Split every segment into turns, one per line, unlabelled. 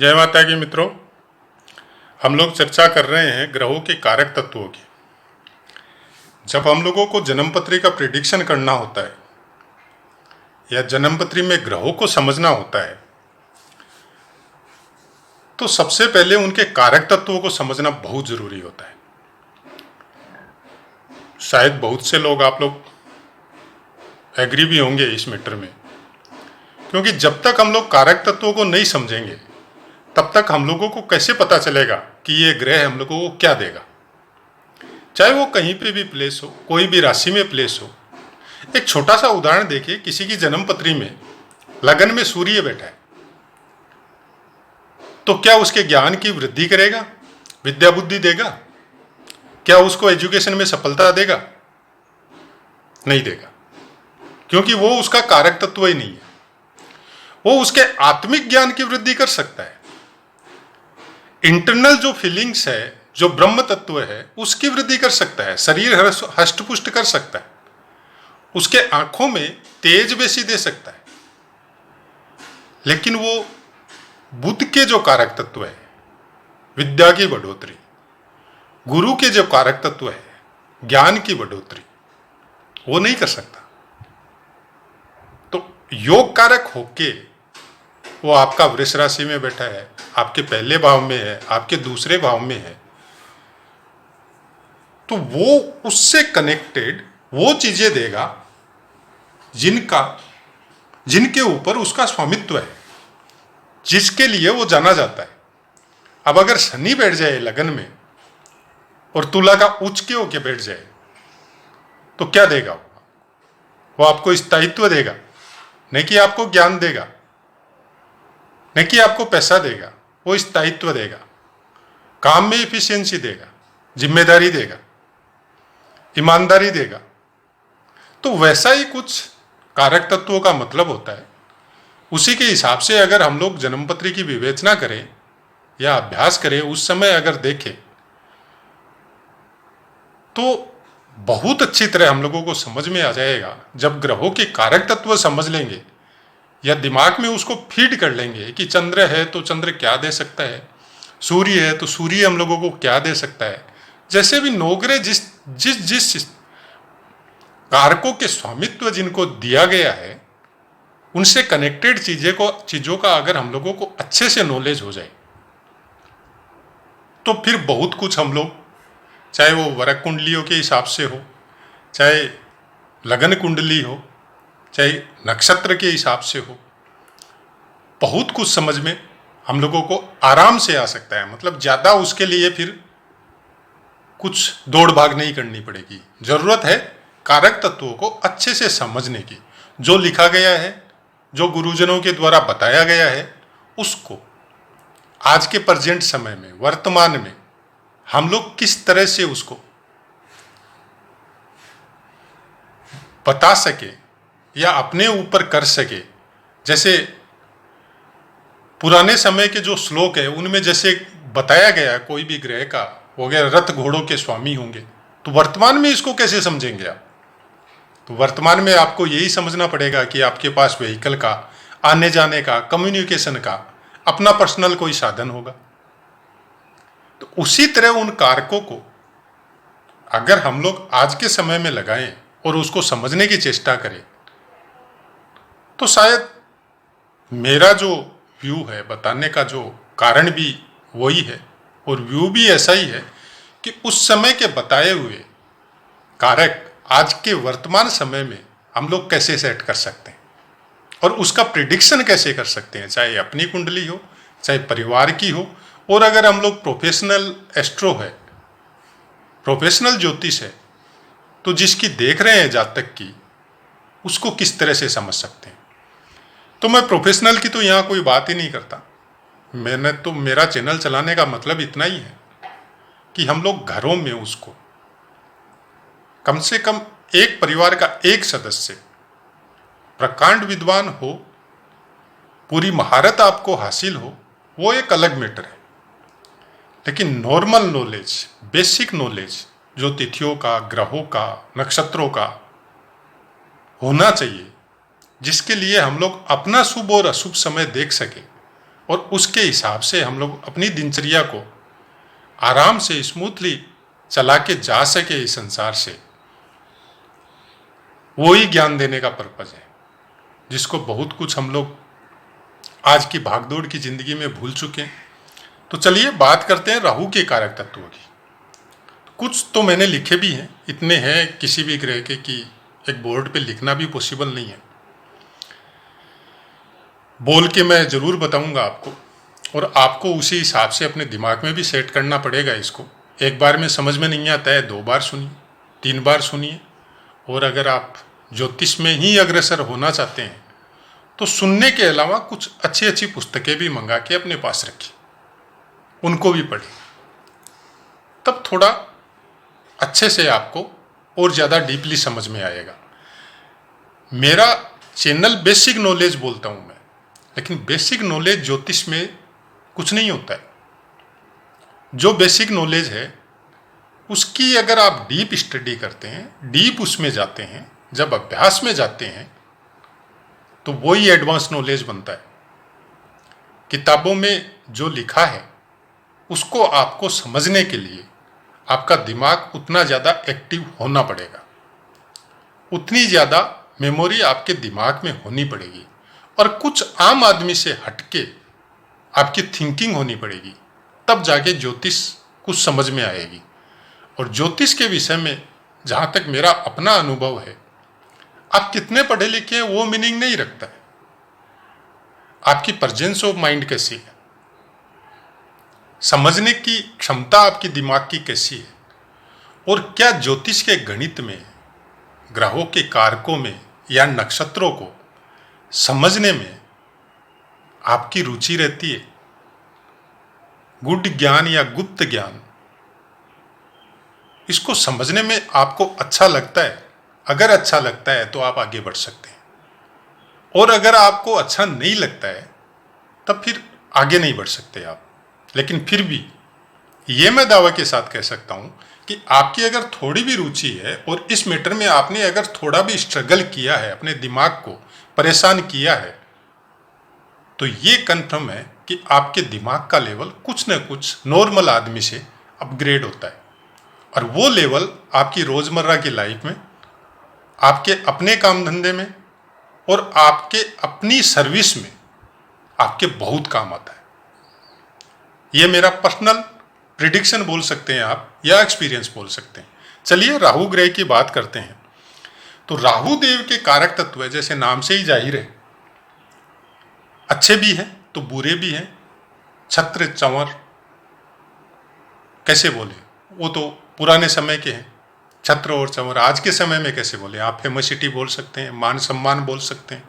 जय माता की मित्रों, हम लोग चर्चा कर रहे हैं ग्रहों के कारक तत्वों की। जब हम लोगों को जन्मपत्री का प्रिडिक्शन करना होता है या जन्मपत्री में ग्रहों को समझना होता है तो सबसे पहले उनके कारक तत्वों को समझना बहुत जरूरी होता है। शायद बहुत से लोग आप लोग एग्री भी होंगे इस मैटर में, क्योंकि जब तक हम लोग कारक तत्वों को नहीं समझेंगे तब तक हम लोगों को कैसे पता चलेगा कि ये ग्रह हम लोगों को क्या देगा। चाहे वो कहीं पे भी प्लेस हो, कोई भी राशि में प्लेस हो। एक छोटा सा उदाहरण देखिए, किसी की जन्मपत्री में लगन में सूर्य बैठा है तो क्या उसके ज्ञान की वृद्धि करेगा, विद्या बुद्धि देगा? क्या उसको एजुकेशन में सफलता देगा? नहीं देगा, क्योंकि वो उसका कारक तत्व ही नहीं है। वो उसके आत्मिक ज्ञान की वृद्धि कर सकता है, इंटरनल जो फीलिंग्स है, जो ब्रह्म तत्व है उसकी वृद्धि कर सकता है, शरीर हष्ट पुष्ट कर सकता है, उसके आंखों में तेज बेसी दे सकता है। लेकिन वो बुद्ध के जो कारक तत्व है, विद्या की बढ़ोतरी, गुरु के जो कारक तत्व है, ज्ञान की बढ़ोतरी, वो नहीं कर सकता। तो योग कारक होके वो आपका वृष राशि में बैठा है, आपके पहले भाव में है, आपके दूसरे भाव में है, तो वो उससे कनेक्टेड वो चीजें देगा जिनके ऊपर उसका स्वामित्व है, जिसके लिए वो जाना जाता है। अब अगर शनि बैठ जाए लगन में और तुला का उच्च के होके बैठ जाए तो क्या देगा? वो आपको स्थायित्व देगा, नहीं कि आपको ज्ञान देगा, नहीं कि आपको पैसा देगा। वो स्थायित्व देगा, काम में इफिशियंसी देगा, जिम्मेदारी देगा, ईमानदारी देगा। तो वैसा ही कुछ कारक तत्वों का मतलब होता है। उसी के हिसाब से अगर हम लोग जन्मपत्री की विवेचना करें या अभ्यास करें, उस समय अगर देखें तो बहुत अच्छी तरह हम लोगों को समझ में आ जाएगा। जब ग्रहों के कारक तत्व समझ लेंगे या दिमाग में उसको फीड कर लेंगे कि चंद्र है तो चंद्र क्या दे सकता है, सूर्य है तो सूर्य हम लोगों को क्या दे सकता है, जैसे भी नौग्रह जिस जिस जिस कारकों के स्वामित्व जिनको दिया गया है, उनसे कनेक्टेड चीजों का अगर हम लोगों को अच्छे से नॉलेज हो जाए तो फिर बहुत कुछ हम लोग, चाहे वो वरक कुंडलियों के हिसाब से हो, चाहे लगन कुंडली हो, चाहे नक्षत्र के हिसाब से हो, बहुत कुछ समझ में हम लोगों को आराम से आ सकता है। मतलब ज्यादा उसके लिए फिर कुछ दौड़ भाग नहीं करनी पड़ेगी। जरूरत है कारक तत्वों को अच्छे से समझने की। जो लिखा गया है, जो गुरुजनों के द्वारा बताया गया है, उसको आज के प्रेजेंट समय में, वर्तमान में हम लोग किस तरह से उसको बता सके या अपने ऊपर कर सके। जैसे पुराने समय के जो श्लोक है उनमें जैसे बताया गया, कोई भी ग्रह का हो गया रथ घोड़ों के स्वामी होंगे, तो वर्तमान में इसको कैसे समझेंगे आप? तो वर्तमान में आपको यही समझना पड़ेगा कि आपके पास व्हीकल का, आने जाने का, कम्युनिकेशन का अपना पर्सनल कोई साधन होगा। तो उसी तरह उन कारकों को अगर हम लोग आज के समय में लगाएं और उसको समझने की चेष्टा करें तो शायद मेरा जो व्यू है, बताने का जो कारण भी वही है और व्यू भी ऐसा ही है कि उस समय के बताए हुए कारक आज के वर्तमान समय में हम लोग कैसे सेट कर सकते हैं और उसका प्रिडिक्शन कैसे कर सकते हैं, चाहे अपनी कुंडली हो, चाहे परिवार की हो। और अगर हम लोग प्रोफेशनल एस्ट्रो है, प्रोफेशनल ज्योतिष है, तो जिसकी देख रहे हैं जातक की, उसको किस तरह से समझ सकते हैं। तो मैं प्रोफेशनल की तो यहाँ कोई बात ही नहीं करता। मैंने तो, मेरा चैनल चलाने का मतलब इतना ही है कि हम लोग घरों में उसको कम से कम एक परिवार का एक सदस्य प्रकांड विद्वान हो, पूरी महारत आपको हासिल हो, वो एक अलग मैटर है। लेकिन नॉर्मल नॉलेज, बेसिक नॉलेज जो तिथियों का, ग्रहों का, नक्षत्रों का होना चाहिए, जिसके लिए हम लोग अपना शुभ और अशुभ समय देख सके, और उसके हिसाब से हम लोग अपनी दिनचर्या को आराम से स्मूथली चला के जा सके इस संसार से, वो ही ज्ञान देने का पर्पज है, जिसको बहुत कुछ हम लोग आज की भागदौड़ की जिंदगी में भूल चुके हैं। तो चलिए बात करते हैं राहु के कारक तत्वों की। कुछ तो मैंने लिखे भी हैं, इतने हैं किसी भी ग्रह के कि एक बोर्ड पे लिखना भी पॉसिबल नहीं है। बोल के मैं जरूर बताऊंगा आपको, और आपको उसी हिसाब से अपने दिमाग में भी सेट करना पड़ेगा इसको। एक बार में समझ में नहीं आता है, 2 बार सुनिए, 3 बार सुनिए। और अगर आप ज्योतिष में ही अग्रसर होना चाहते हैं तो सुनने के अलावा कुछ अच्छी अच्छी पुस्तकें भी मंगा के अपने पास रखिए, उनको भी पढ़िए, तब थोड़ा अच्छे से आपको और ज़्यादा डीपली समझ में आएगा। मेरा चैनल बेसिक नॉलेज बोलता हूँ मैं, लेकिन बेसिक नॉलेज ज्योतिष में कुछ नहीं होता है। जो बेसिक नॉलेज है उसकी अगर आप डीप स्टडी करते हैं, डीप उसमें जाते हैं, जब अभ्यास में जाते हैं, तो वही एडवांस नॉलेज बनता है। किताबों में जो लिखा है उसको आपको समझने के लिए आपका दिमाग उतना ज़्यादा एक्टिव होना पड़ेगा, उतनी ज़्यादा मेमोरी आपके दिमाग में होनी पड़ेगी, और कुछ आम आदमी से हटके आपकी थिंकिंग होनी पड़ेगी, तब जाके ज्योतिष कुछ समझ में आएगी। और ज्योतिष के विषय में जहाँ तक मेरा अपना अनुभव है, आप कितने पढ़े लिखे हैं वो मीनिंग नहीं रखता है, आपकी प्रेजेंस ऑफ माइंड कैसी है, समझने की क्षमता आपकी दिमाग की कैसी है, और क्या ज्योतिष के गणित में, ग्रहों के कारकों में या नक्षत्रों को समझने में आपकी रुचि रहती है। गुड ज्ञान या गुप्त ज्ञान, इसको समझने में आपको अच्छा लगता है। अगर अच्छा लगता है तो आप आगे बढ़ सकते हैं, और अगर आपको अच्छा नहीं लगता है तब फिर आगे नहीं बढ़ सकते आप। लेकिन फिर भी ये मैं दावा के साथ कह सकता हूं कि आपकी अगर थोड़ी भी रुचि है और इस मैटर में आपने अगर थोड़ा भी स्ट्रगल किया है, अपने दिमाग को परेशान किया है, तो ये कन्फर्म है कि आपके दिमाग का लेवल कुछ न कुछ नॉर्मल आदमी से अपग्रेड होता है। और वो लेवल आपकी रोजमर्रा की लाइफ में, आपके अपने काम धंधे में और आपके अपनी सर्विस में आपके बहुत काम आता है। ये मेरा पर्सनल प्रिडिक्शन बोल सकते हैं आप, या एक्सपीरियंस बोल सकते हैं। चलिए राहु ग्रह की बात करते हैं। तो राहु देव के कारक तत्व है, जैसे नाम से ही जाहिर है, अच्छे भी हैं तो बुरे भी हैं। छत्र चंवर कैसे बोले, वो तो पुराने समय के हैं। छत्र और चंवर आज के समय में कैसे बोले, आप फेमसिटी बोल सकते हैं, मान सम्मान बोल सकते हैं।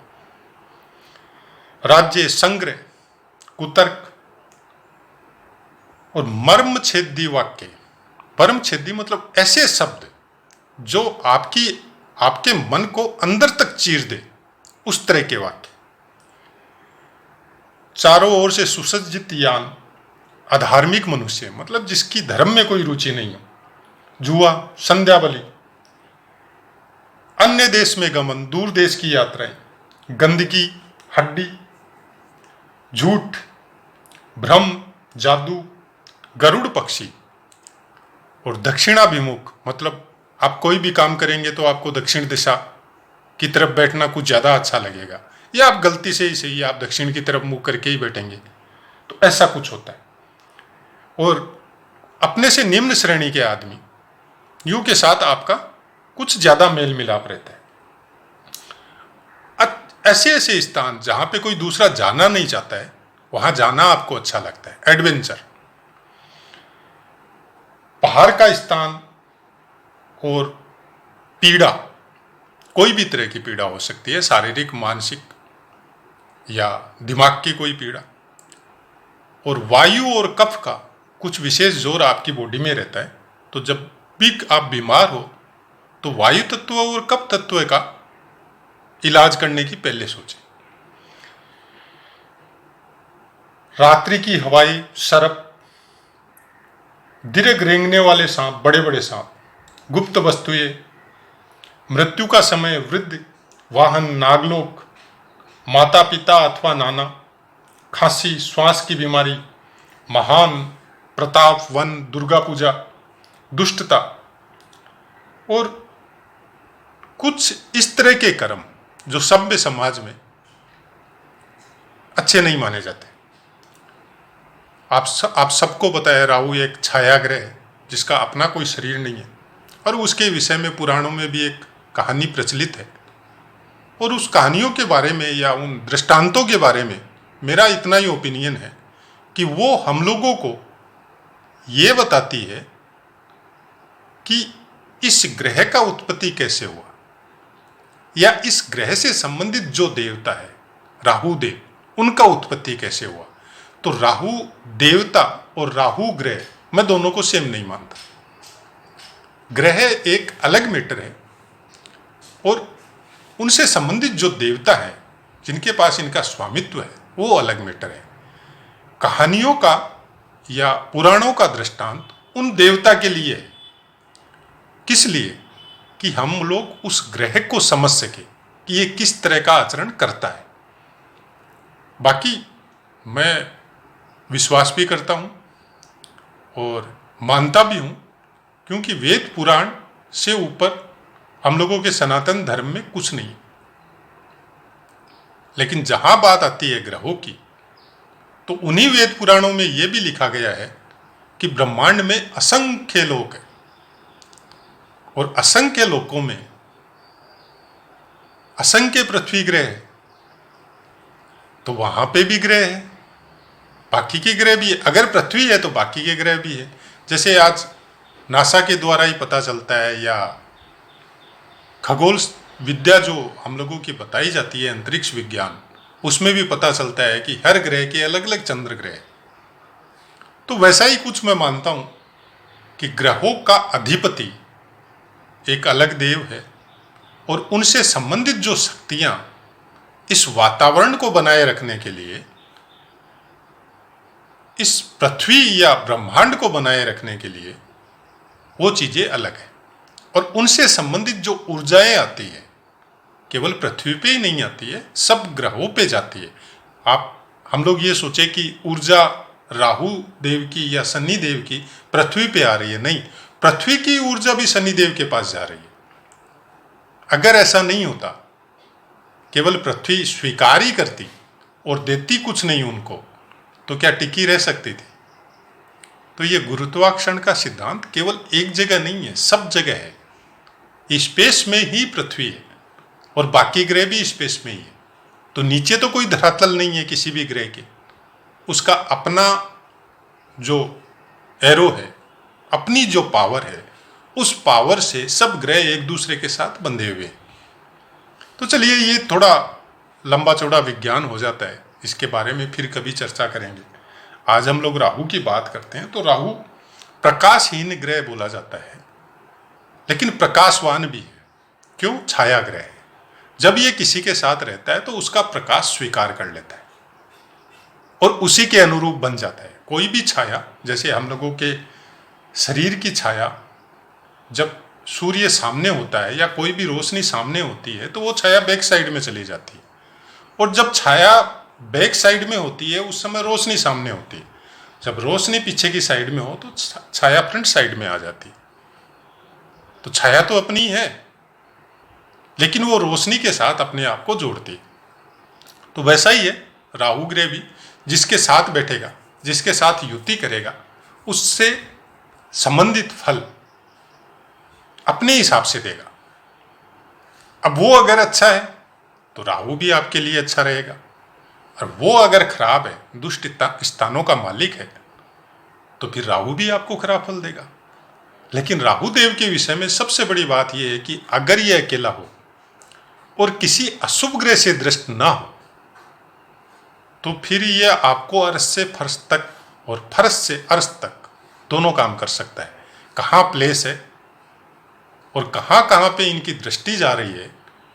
राज्य, संग्रह, कुतर्क और मर्म छेदी वाक्य। मर्म छेदी मतलब ऐसे शब्द जो आपके मन को अंदर तक चीर दे, उस तरह के वाक्य। चारों ओर से सुसज्जित यान, अधार्मिक मनुष्य मतलब जिसकी धर्म में कोई रुचि नहीं हो। जुआ, संध्या बलि, अन्य देश में गमन, दूर देश की यात्राएं, गंदगी, हड्डी, झूठ, भ्रम, जादू, गरुड़ पक्षी और दक्षिणाभिमुख मतलब आप कोई भी काम करेंगे तो आपको दक्षिण दिशा की तरफ बैठना कुछ ज़्यादा अच्छा लगेगा, या आप गलती से ही सही आप दक्षिण की तरफ मुंह करके ही बैठेंगे, तो ऐसा कुछ होता है। और अपने से निम्न श्रेणी के आदमी यू के साथ आपका कुछ ज़्यादा मेल मिलाप रहता है। ऐसे ऐसे स्थान जहाँ पे कोई दूसरा जाना नहीं चाहता है, वहाँ जाना आपको अच्छा लगता है, एडवेंचर। पहाड़ का स्थान और पीड़ा, कोई भी तरह की पीड़ा हो सकती है, शारीरिक, मानसिक या दिमाग की कोई पीड़ा। और वायु और कफ का कुछ विशेष जोर आपकी बॉडी में रहता है, तो जब भी आप बीमार हो तो वायु तत्व और कफ तत्व का इलाज करने की पहले सोचें। रात्रि की हवाई, सर्प, दीर्घ रेंगने वाले सांप, बड़े बड़े सांप, गुप्त वस्तुएं, मृत्यु का समय, वृद्ध, वाहन, नागलोक, माता पिता अथवा नाना, खांसी, श्वास की बीमारी, महान प्रताप, वन, दुर्गा पूजा, दुष्टता और कुछ इस तरह के कर्म जो सभ्य समाज में अच्छे नहीं माने जाते। आप सबको पता है राहु एक छाया ग्रह है जिसका अपना कोई शरीर नहीं है, और उसके विषय में पुराणों में भी एक कहानी प्रचलित है। और उस कहानियों के बारे में या उन दृष्टांतों के बारे में मेरा इतना ही ओपिनियन है कि वो हम लोगों को ये बताती है कि इस ग्रह का उत्पत्ति कैसे हुआ, या इस ग्रह से संबंधित जो देवता है राहु देव, उनका उत्पत्ति कैसे हुआ। तो राहु देवता और राहु ग्रह मैं दोनों को सेम नहीं मानता। ग्रह एक अलग मैटर है और उनसे संबंधित जो देवता है जिनके पास इनका स्वामित्व है वो अलग मैटर है। कहानियों का या पुराणों का दृष्टांत उन देवता के लिए है, किस लिए कि हम लोग उस ग्रह को समझ सके कि ये किस तरह का आचरण करता है। बाकी मैं विश्वास भी करता हूँ और मानता भी हूँ, क्योंकि वेद पुराण से ऊपर हम लोगों के सनातन धर्म में कुछ नहीं। लेकिन जहां बात आती है ग्रहों की, तो उन्हीं वेद पुराणों में यह भी लिखा गया है कि ब्रह्मांड में असंख्य लोक है और असंख्य लोकों में असंख्य पृथ्वी ग्रह है। तो वहां पे भी ग्रह है, बाकी के ग्रह भी है। अगर पृथ्वी है तो बाकी के ग्रह भी है। जैसे आज नासा के द्वारा ही पता चलता है, या खगोल विद्या जो हम लोगों की बताई जाती है, अंतरिक्ष विज्ञान, उसमें भी पता चलता है कि हर ग्रह के अलग अलग चंद्र ग्रह। तो वैसा ही कुछ मैं मानता हूं कि ग्रहों का अधिपति एक अलग देव है और उनसे संबंधित जो शक्तियां इस वातावरण को बनाए रखने के लिए, इस पृथ्वी या ब्रह्मांड को बनाए रखने के लिए, वो चीजें अलग है। और उनसे संबंधित जो ऊर्जाएं आती है केवल पृथ्वी पे ही नहीं आती है, सब ग्रहों पे जाती है। हम लोग ये सोचे कि ऊर्जा राहु देव की या शनि देव की पृथ्वी पे आ रही है, नहीं, पृथ्वी की ऊर्जा भी शनि देव के पास जा रही है। अगर ऐसा नहीं होता, केवल पृथ्वी स्वीकार ही करती और देती कुछ नहीं उनको, तो क्या टिकी रह सकती थी। तो ये गुरुत्वाकर्षण का सिद्धांत केवल एक जगह नहीं है, सब जगह है। स्पेस में ही पृथ्वी है और बाकी ग्रह भी स्पेस में ही है। तो नीचे तो कोई धरातल नहीं है किसी भी ग्रह के, उसका अपना जो एरो है, अपनी जो पावर है, उस पावर से सब ग्रह एक दूसरे के साथ बंधे हुए हैं। तो चलिए, ये थोड़ा लंबा चौड़ा विज्ञान हो जाता है, इसके बारे में फिर कभी चर्चा करेंगे। आज हम लोग राहु की बात करते हैं। तो राहु प्रकाशहीन ग्रह बोला जाता है, लेकिन प्रकाशवान भी है। क्यों? छाया ग्रह है। जब ये किसी के साथ रहता है तो उसका प्रकाश स्वीकार कर लेता है और उसी के अनुरूप बन जाता है। कोई भी छाया, जैसे हम लोगों के शरीर की छाया, जब सूर्य सामने होता है या कोई भी रोशनी सामने होती है तो वो छाया बैक साइड में चली जाती है, और जब छाया बैक साइड में होती है उस समय रोशनी सामने होती है। जब रोशनी पीछे की साइड में हो तो छाया फ्रंट साइड में आ जाती है। तो छाया तो अपनी है, लेकिन वो रोशनी के साथ अपने आप को जोड़ती है। तो वैसा ही है राहु ग्रह भी, जिसके साथ बैठेगा, जिसके साथ युति करेगा, उससे संबंधित फल अपने हिसाब से देगा। अब वो अगर अच्छा है तो राहु भी आपके लिए अच्छा रहेगा, और वो अगर खराब है, दुष्ट स्थानों का मालिक है, तो फिर राहु भी आपको खराब फल देगा। लेकिन राहु देव के विषय में सबसे बड़ी बात यह है कि अगर ये अकेला हो और किसी अशुभ ग्रह से दृष्ट ना हो, तो फिर यह आपको अर्श से फर्श तक और फर्श से अर्श तक दोनों काम कर सकता है। कहाँ प्लेस है और कहाँ कहाँ पे इनकी दृष्टि जा रही है,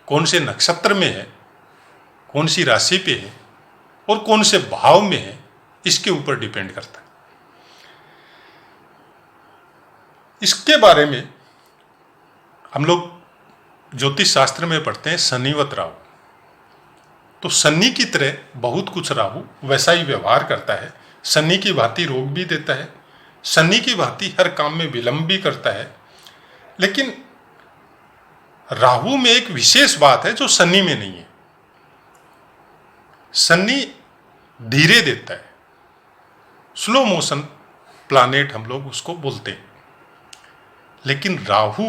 कौन से नक्षत्र में है, कौन सी राशि पे है और कौन से भाव में है, इसके ऊपर डिपेंड करता है। इसके बारे में हम लोग ज्योतिष शास्त्र में पढ़ते हैं शनिवत राहु। तो शनि की तरह बहुत कुछ राहु वैसा ही व्यवहार करता है। शनि की भांति रोग भी देता है, शनि की भांति हर काम में विलंब भी करता है। लेकिन राहु में एक विशेष बात है जो शनि में नहीं है। शनि धीरे देता है, स्लो मोशन प्लानेट हम लोग उसको बोलते हैं। लेकिन राहु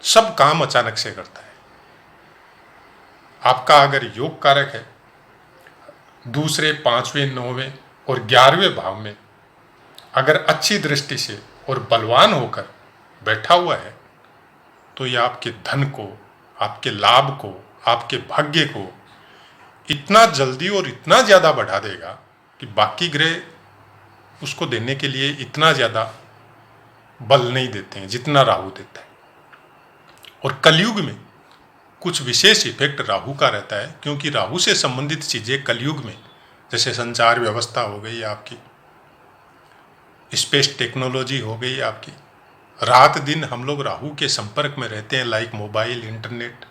सब काम अचानक से करता है। आपका अगर योग कारक है, दूसरे, पांचवें, नौवें और 11वें भाव में अगर अच्छी दृष्टि से और बलवान होकर बैठा हुआ है, तो यह आपके धन को, आपके लाभ को, आपके भाग्य को इतना जल्दी और इतना ज़्यादा बढ़ा देगा कि बाकी ग्रह उसको देने के लिए इतना ज़्यादा बल नहीं देते हैं जितना राहु देता है। और कलयुग में कुछ विशेष इफेक्ट राहु का रहता है, क्योंकि राहु से संबंधित चीज़ें कलयुग में, जैसे संचार व्यवस्था हो गई आपकी, स्पेस टेक्नोलॉजी हो गई आपकी, रात दिन हम लोग राहु के संपर्क में रहते हैं, लाइक मोबाइल, इंटरनेट,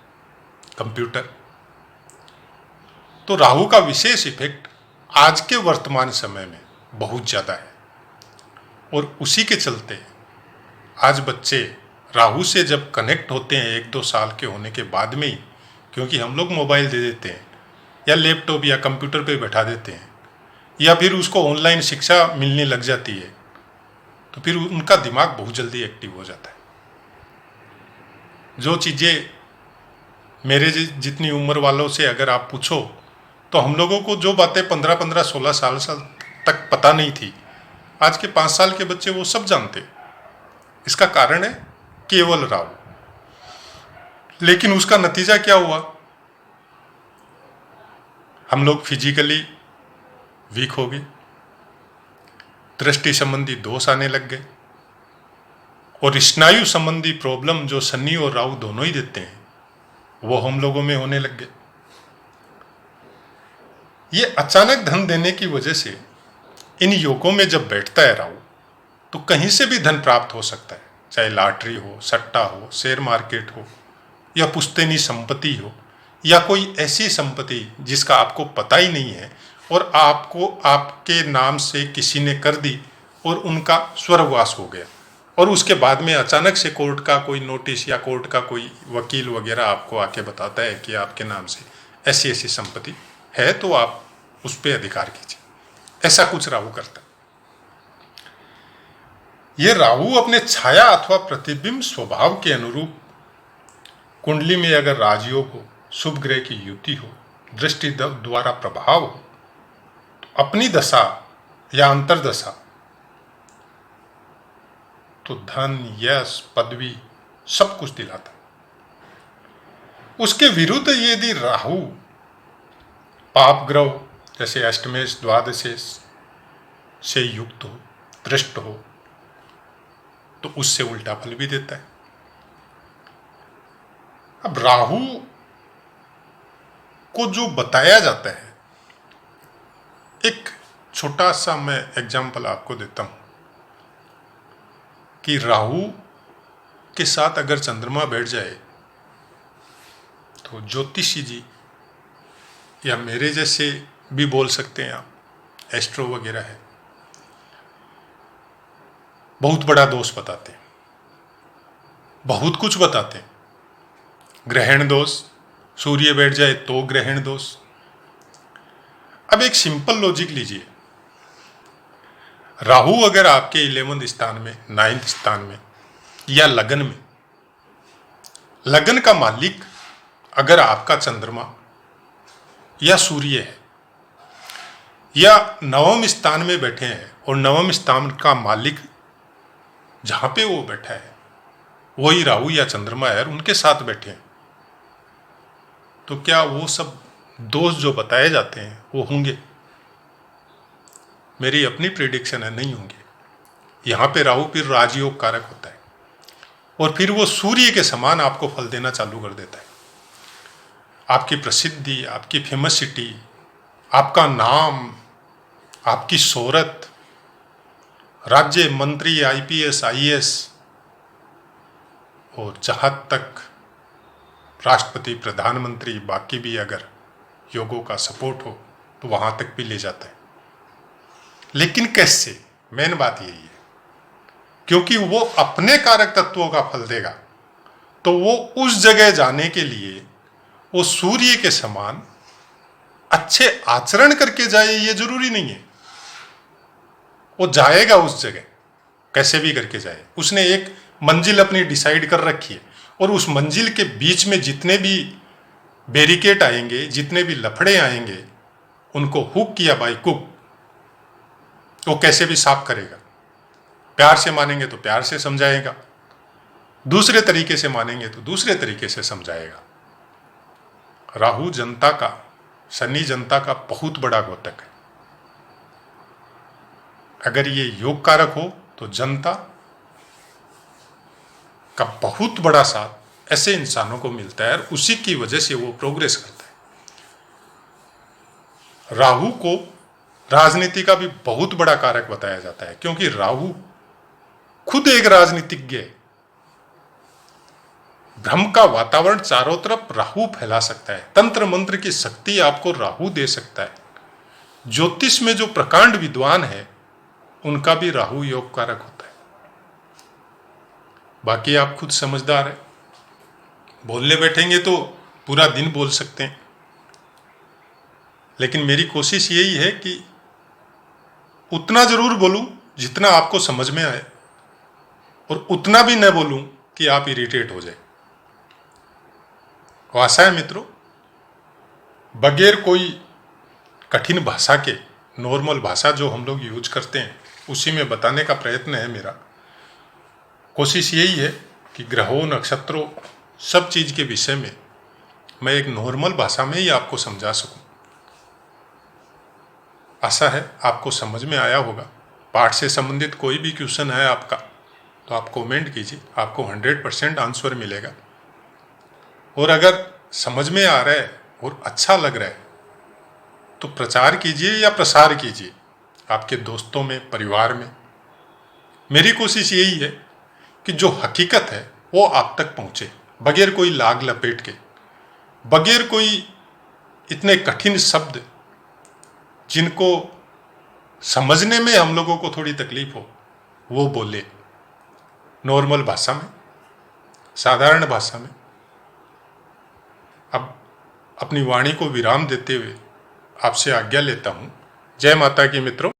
कंप्यूटर। तो राहु का विशेष इफेक्ट आज के वर्तमान समय में बहुत ज़्यादा है। और उसी के चलते आज बच्चे राहु से जब कनेक्ट होते हैं 1-2 साल के होने के बाद में ही, क्योंकि हम लोग मोबाइल दे देते हैं या लैपटॉप या कंप्यूटर पे बैठा देते हैं, या फिर उसको ऑनलाइन शिक्षा मिलने लग जाती है, तो फिर उनका दिमाग बहुत जल्दी एक्टिव हो जाता है। जो चीज़ें मेरे जितनी उम्र वालों से अगर आप पूछो, तो हम लोगों को जो बातें 15-15, 16 साल तक पता नहीं थी, आज के 5 साल के बच्चे वो सब जानते। इसका कारण है केवल राहु। लेकिन उसका नतीजा क्या हुआ? हम लोग फिजिकली वीक हो गए, दृष्टि संबंधी दोष आने लग गए, और स्नायु संबंधी प्रॉब्लम जो शनि और राहु दोनों ही देते हैं वो हम लोगों में होने लग गए। ये अचानक धन देने की वजह से इन योगों में जब बैठता है राहु, तो कहीं से भी धन प्राप्त हो सकता है, चाहे लॉटरी हो, सट्टा हो, शेयर मार्केट हो, या पुश्तैनी संपत्ति हो, या कोई ऐसी संपत्ति जिसका आपको पता ही नहीं है और आपको आपके नाम से किसी ने कर दी और उनका स्वर्गवास हो गया, और उसके बाद में अचानक से कोर्ट का कोई नोटिस या कोर्ट का कोई वकील वगैरह आपको आके बताता है कि आपके नाम से ऐसी ऐसी संपत्ति है, तो आप उस पर अधिकार कीजिए। ऐसा कुछ राहु करता है। ये राहु अपने छाया अथवा प्रतिबिंब स्वभाव के अनुरूप कुंडली में अगर राजयोग हो, शुभ ग्रह की युति हो, दृष्टि द्वारा प्रभाव हो, तो अपनी दशा या अंतर्दशा तो धन, यश, पदवी सब कुछ दिलाता। उसके विरुद्ध यदि राहु पाप ग्रह जैसे अष्टमेश, द्वादशेश से युक्त हो, दृष्ट हो, तो उससे उल्टा फल भी देता है। अब राहु को जो बताया जाता है, एक छोटा सा मैं एग्जाम्पल आपको देता हूं कि राहु के साथ अगर चंद्रमा बैठ जाए, तो ज्योतिषी जी या मेरे जैसे भी बोल सकते हैं आप, एस्ट्रो वगैरह है, बहुत बड़ा दोष बताते हैं, बहुत कुछ बताते हैं। ग्रहण दोष, सूर्य बैठ जाए तो ग्रहण दोष। अब एक सिंपल लॉजिक लीजिए, राहु अगर आपके 11वें स्थान में, 9th स्थान में या लगन में, लगन का मालिक अगर आपका चंद्रमा या सूर्य है, या 9वें स्थान में बैठे हैं और 9वें स्थान का मालिक जहां पे वो बैठा है वही राहु या चंद्रमा है और उनके साथ बैठे हैं, तो क्या वो सब दोष जो बताए जाते हैं वो होंगे? मेरी अपनी प्रेडिक्शन है, नहीं होंगे। यहाँ पे राहु फिर राजयोग कारक होता है और फिर वो सूर्य के समान आपको फल देना चालू कर देता है। आपकी प्रसिद्धि, आपकी फेमसिटी, आपका नाम, आपकी शोहरत, राज्य मंत्री, आईपीएस, आईएएस, और जहाँ तक राष्ट्रपति, प्रधानमंत्री, बाकी भी अगर योगों का सपोर्ट हो तो वहां तक भी ले जाता है। लेकिन कैसे, मेन बात यही है, क्योंकि वो अपने कारक तत्वों का फल देगा, तो वो उस जगह जाने के लिए वो सूर्य के समान अच्छे आचरण करके जाए ये जरूरी नहीं है। वो जाएगा उस जगह कैसे भी करके जाए। उसने एक मंजिल अपनी डिसाइड कर रखी है और उस मंजिल के बीच में जितने भी बैरिकेड आएंगे, जितने भी लफड़े आएंगे, उनको हुक किया बाई कुक, वो कैसे भी साफ करेगा। प्यार से मानेंगे तो प्यार से समझाएगा, दूसरे तरीके से मानेंगे तो दूसरे तरीके से समझाएगा। राहु जनता का, शनि जनता का बहुत बड़ा घोतक है। अगर ये योग कारक हो तो जनता का बहुत बड़ा साथ ऐसे इंसानों को मिलता है और उसी की वजह से वो प्रोग्रेस करता है। राहु को राजनीति का भी बहुत बड़ा कारक बताया जाता है, क्योंकि राहु खुद एक राजनीतिज्ञ है। भ्रम का वातावरण चारों तरफ राहु फैला सकता है। तंत्र मंत्र की शक्ति आपको राहु दे सकता है। ज्योतिष में जो प्रकांड विद्वान है उनका भी राहु योग कारक होता है। बाकी आप खुद समझदार है, बोलने बैठेंगे तो पूरा दिन बोल सकते हैं, लेकिन मेरी कोशिश यही है कि उतना जरूर बोलूं जितना आपको समझ में आए और उतना भी न बोलूं कि आप इरिटेट हो जाए। आशा है मित्रों, बगैर कोई कठिन भाषा के, नॉर्मल भाषा जो हम लोग यूज करते हैं उसी में बताने का प्रयत्न है मेरा। कोशिश यही है कि ग्रहों, नक्षत्रों, सब चीज के विषय में मैं एक नॉर्मल भाषा में ही आपको समझा सकूं। आशा है आपको समझ में आया होगा। पाठ से संबंधित कोई भी क्वेश्चन है आपका तो आप कमेंट कीजिए, आपको 100% आंसर मिलेगा। और अगर समझ में आ रहा है और अच्छा लग रहा है तो प्रचार कीजिए या प्रसार कीजिए आपके दोस्तों में, परिवार में। मेरी कोशिश यही है कि जो हकीकत है वो आप तक पहुंचे, बगैर कोई लाग लपेट के, बगैर कोई इतने कठिन शब्द जिनको समझने में हम लोगों को थोड़ी तकलीफ हो वो बोले। नॉर्मल भाषा में, साधारण भाषा में। अब अपनी वाणी को विराम देते हुए आपसे आज्ञा लेता हूं। जय माता की मित्रों।